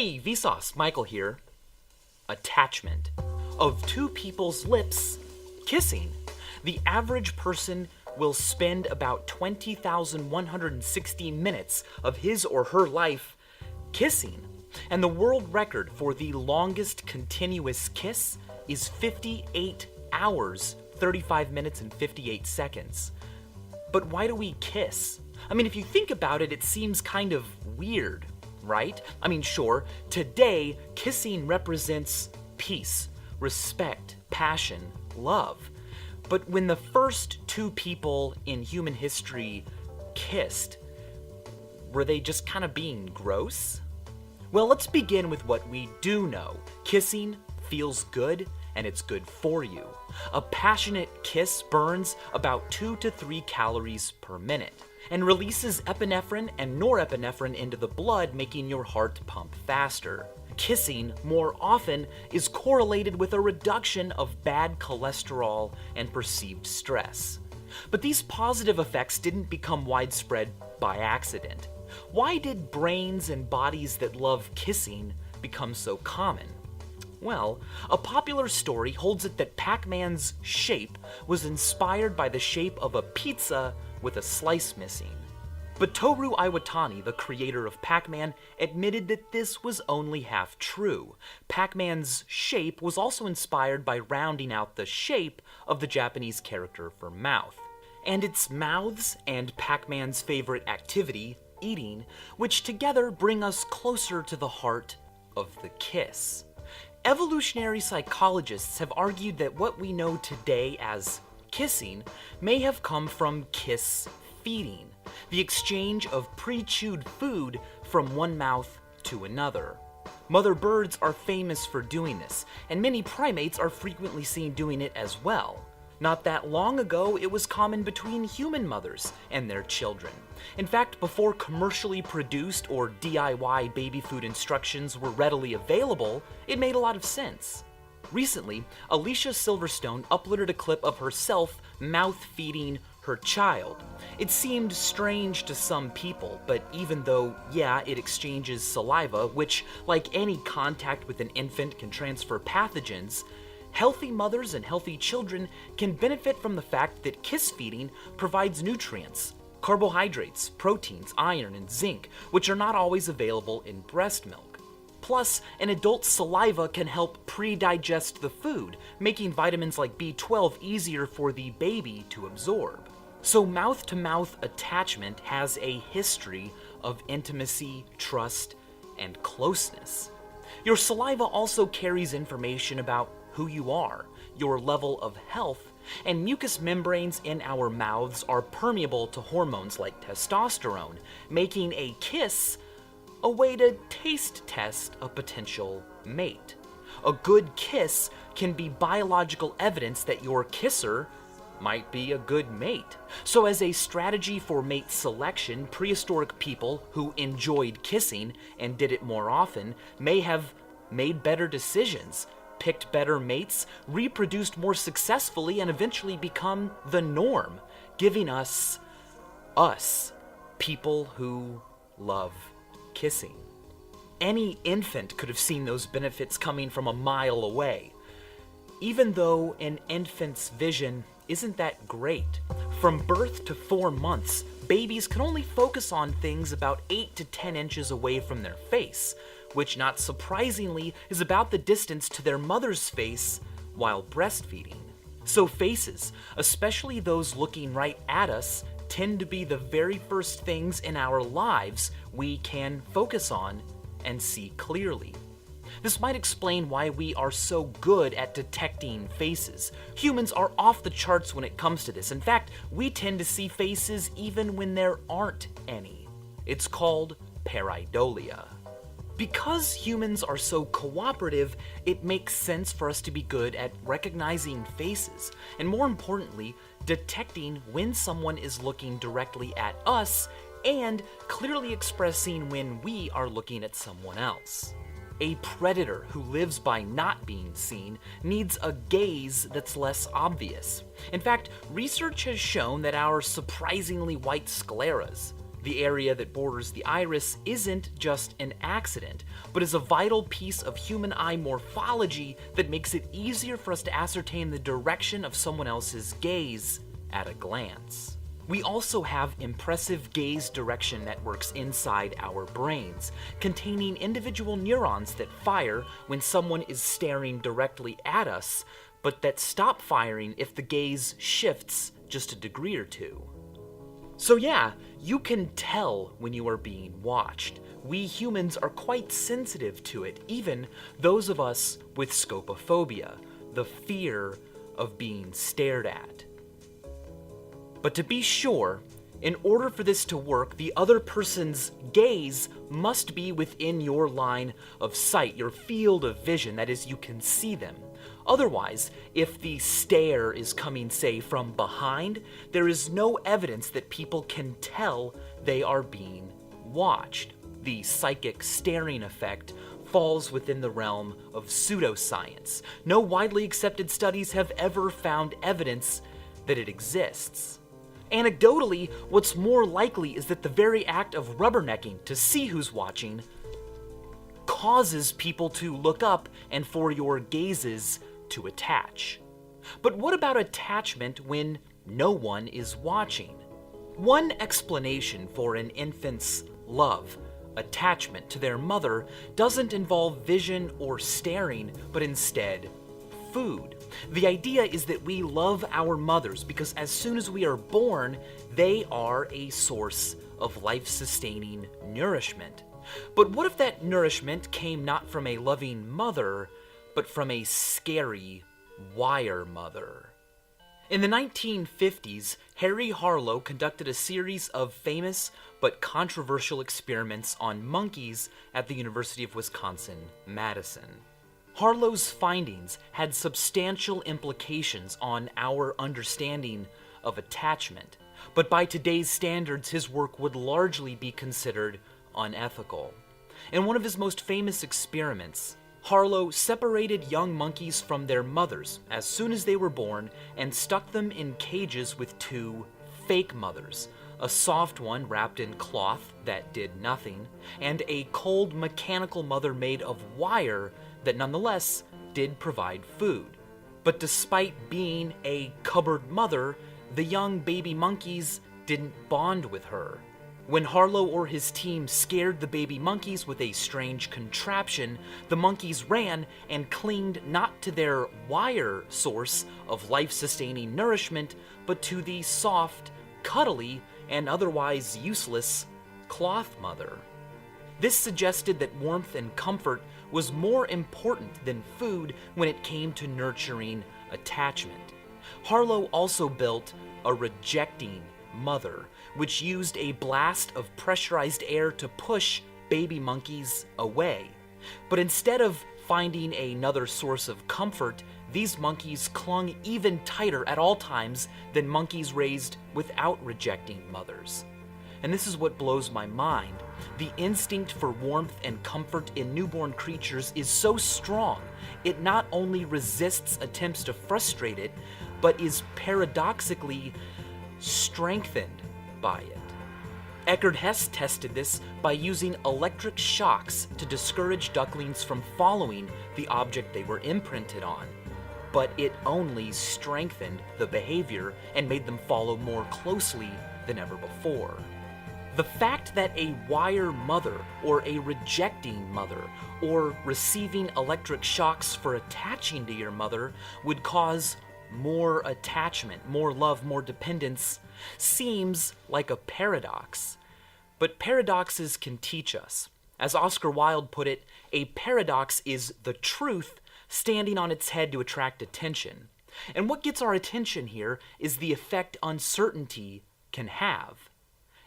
Hey, Vsauce, Michael here. Attachment. Of two people's lips kissing. The average person will spend about 20,160 minutes of his or her life kissing. And the world record for the longest continuous kiss is 58 hours, 35 minutes, and 58 seconds. But why do we kiss? I mean, if you think about it, it seems kind of weird, right? I mean, sure, today, kissing represents peace, respect, passion, love. But when the first two people in human history kissed, were they just kind of being gross? Well, let's begin with what we do know. Kissing feels good, and it's good for you. A passionate kiss burns about 2 to 3 calories per minute and releases epinephrine and norepinephrine into the blood, making your heart pump faster. Kissing, more often, is correlated with a reduction of bad cholesterol and perceived stress. But these positive effects didn't become widespread by accident. Why did brains and bodies that love kissing become so common? Well, a popular story holds it that Pac-Man's shape was inspired by the shape of a pizza with a slice missing. But Toru Iwatani, the creator of Pac-Man, admitted that this was only half true. Pac-Man's shape was also inspired by rounding out the shape of the Japanese character for mouth. And it's mouths and Pac-Man's favorite activity, eating, which together bring us closer to the heart of the kiss. Evolutionary psychologists have argued that what we know today as kissing may have come from kiss feeding, the exchange of pre-chewed food from one mouth to another. Mother birds are famous for doing this, and many primates are frequently seen doing it as well. Not that long ago, it was common between human mothers and their children. In fact, before commercially produced or DIY baby food instructions were readily available, it made a lot of sense. Recently, Alicia Silverstone uploaded a clip of herself mouth-feeding her child. It seemed strange to some people, but even though, yeah, it exchanges saliva, which, like any contact with an infant, can transfer pathogens, healthy mothers and healthy children can benefit from the fact that kiss feeding provides nutrients, carbohydrates, proteins, iron, and zinc, which are not always available in breast milk. Plus, an adult's saliva can help pre-digest the food, making vitamins like B12 easier for the baby to absorb. So mouth-to-mouth attachment has a history of intimacy, trust, and closeness. Your saliva also carries information about who you are, your level of health, and mucous membranes in our mouths are permeable to hormones like testosterone, making a kiss a way to taste test a potential mate. A good kiss can be biological evidence that your kisser might be a good mate. So as a strategy for mate selection, prehistoric people who enjoyed kissing and did it more often may have made better decisions, picked better mates, reproduced more successfully, and eventually become the norm, giving us people who love kissing. Any infant could have seen those benefits coming from a mile away, even though an infant's vision isn't that great. From birth to 4 months, babies can only focus on things about 8 to 10 inches away from their face, which not surprisingly is about the distance to their mother's face while breastfeeding. So faces, especially those looking right at us, tend to be the very first things in our lives we can focus on and see clearly. This might explain why we are so good at detecting faces. Humans are off the charts when it comes to this. In fact, we tend to see faces even when there aren't any. It's called pareidolia. Because humans are so cooperative, it makes sense for us to be good at recognizing faces, and more importantly, detecting when someone is looking directly at us and clearly expressing when we are looking at someone else. A predator who lives by not being seen needs a gaze that's less obvious. In fact, research has shown that our surprisingly white scleras, The area that borders the iris isn't just an accident, but is a vital piece of human eye morphology that makes it easier for us to ascertain the direction of someone else's gaze at a glance. We also have impressive gaze direction networks inside our brains, containing individual neurons that fire when someone is staring directly at us, but that stop firing if the gaze shifts just a degree or two. So yeah, you can tell when you are being watched. We humans are quite sensitive to it, even those of us with scopophobia, the fear of being stared at. But to be sure, in order for this to work, the other person's gaze must be within your line of sight, your field of vision, that is, you can see them. Otherwise, if the stare is coming, say, from behind, there is no evidence that people can tell they are being watched. The psychic staring effect falls within the realm of pseudoscience. No widely accepted studies have ever found evidence that it exists. Anecdotally, what's more likely is that the very act of rubbernecking to see who's watching causes people to look up and for your gazes to attach. But what about attachment when no one is watching? One explanation for an infant's love, attachment to their mother, doesn't involve vision or staring, but instead food. The idea is that we love our mothers because as soon as we are born, they are a source of life-sustaining nourishment. But what if that nourishment came not from a loving mother, but from a scary wire mother? In the 1950s, Harry Harlow conducted a series of famous but controversial experiments on monkeys at the University of Wisconsin-Madison. Harlow's findings had substantial implications on our understanding of attachment, but by today's standards, his work would largely be considered unethical. In one of his most famous experiments, Harlow separated young monkeys from their mothers as soon as they were born and stuck them in cages with two fake mothers, a soft one wrapped in cloth that did nothing, and a cold mechanical mother made of wire that nonetheless did provide food. But despite being a cupboard mother, the young baby monkeys didn't bond with her. When Harlow or his team scared the baby monkeys with a strange contraption, the monkeys ran and clinged not to their wire source of life-sustaining nourishment, but to the soft, cuddly, and otherwise useless cloth mother. This suggested that warmth and comfort was more important than food when it came to nurturing attachment. Harlow also built a rejecting mother, which used a blast of pressurized air to push baby monkeys away. But instead of finding another source of comfort, these monkeys clung even tighter at all times than monkeys raised without rejecting mothers. And this is what blows my mind. The instinct for warmth and comfort in newborn creatures is so strong, it not only resists attempts to frustrate it, but is paradoxically strengthened by it. Eckhard Hess tested this by using electric shocks to discourage ducklings from following the object they were imprinted on, but it only strengthened the behavior and made them follow more closely than ever before. The fact that a wire mother, or a rejecting mother, or receiving electric shocks for attaching to your mother would cause more attachment, more love, more dependence seems like a paradox. But paradoxes can teach us. As Oscar Wilde put it, a paradox is the truth standing on its head to attract attention. And what gets our attention here is the effect uncertainty can have.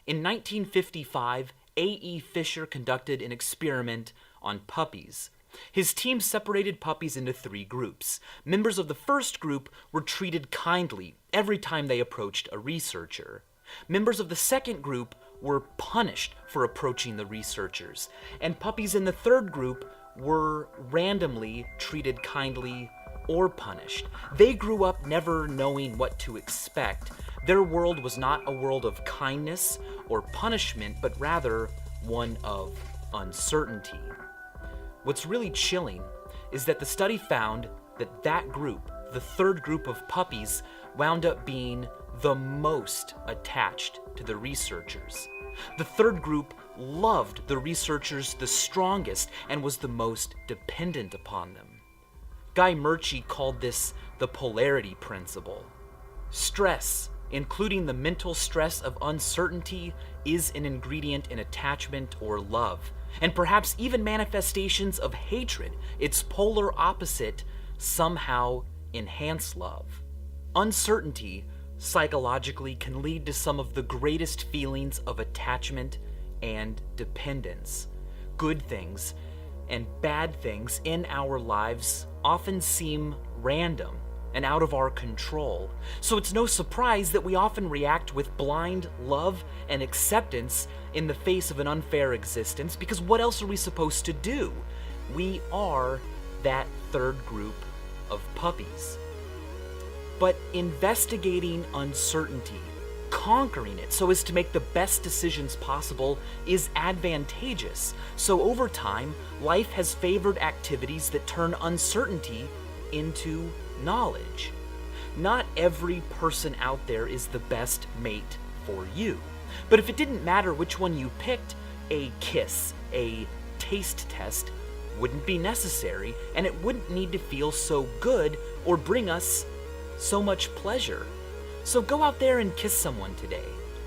In 1955, A.E. Fisher conducted an experiment on puppies. His team separated puppies into 3 groups. Members of the first group were treated kindly every time they approached a researcher. Members of the second group were punished for approaching the researchers, and puppies in the third group were randomly treated kindly or punished. They grew up never knowing what to expect, Their world was not a world of kindness or punishment, but rather one of uncertainty. What's really chilling is that the study found that that group, the third group of puppies, wound up being the most attached to the researchers. The third group loved the researchers the strongest and was the most dependent upon them. Guy Murchie called this the polarity principle. Stress, including the mental stress of uncertainty, is an ingredient in attachment or love, and perhaps even manifestations of hatred, its polar opposite, somehow enhance love. Uncertainty psychologically can lead to some of the greatest feelings of attachment and dependence. Good things and bad things in our lives often seem random and out of our control, so it's no surprise that we often react with blind love and acceptance in the face of an unfair existence, because what else are we supposed to do? We are that third group of puppies. But investigating uncertainty, conquering it so as to make the best decisions possible, is advantageous. So over time, life has favored activities that turn uncertainty into knowledge. Not every person out there is the best mate for you. But if it didn't matter which one you picked, a kiss, a taste test, wouldn't be necessary, and it wouldn't need to feel so good or bring us so much pleasure. So go out there and kiss someone today.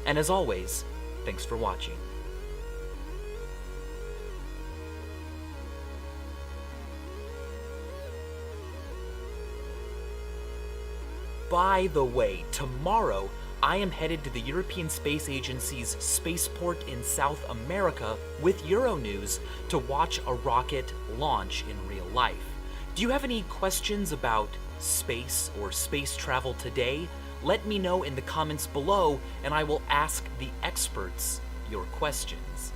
And as always, thanks for watching. By the way, tomorrow I am headed to the European Space Agency's spaceport in South America with Euronews to watch a rocket launch in real life. Do you have any questions about space or space travel today? Let me know in the comments below and I will ask the experts your questions.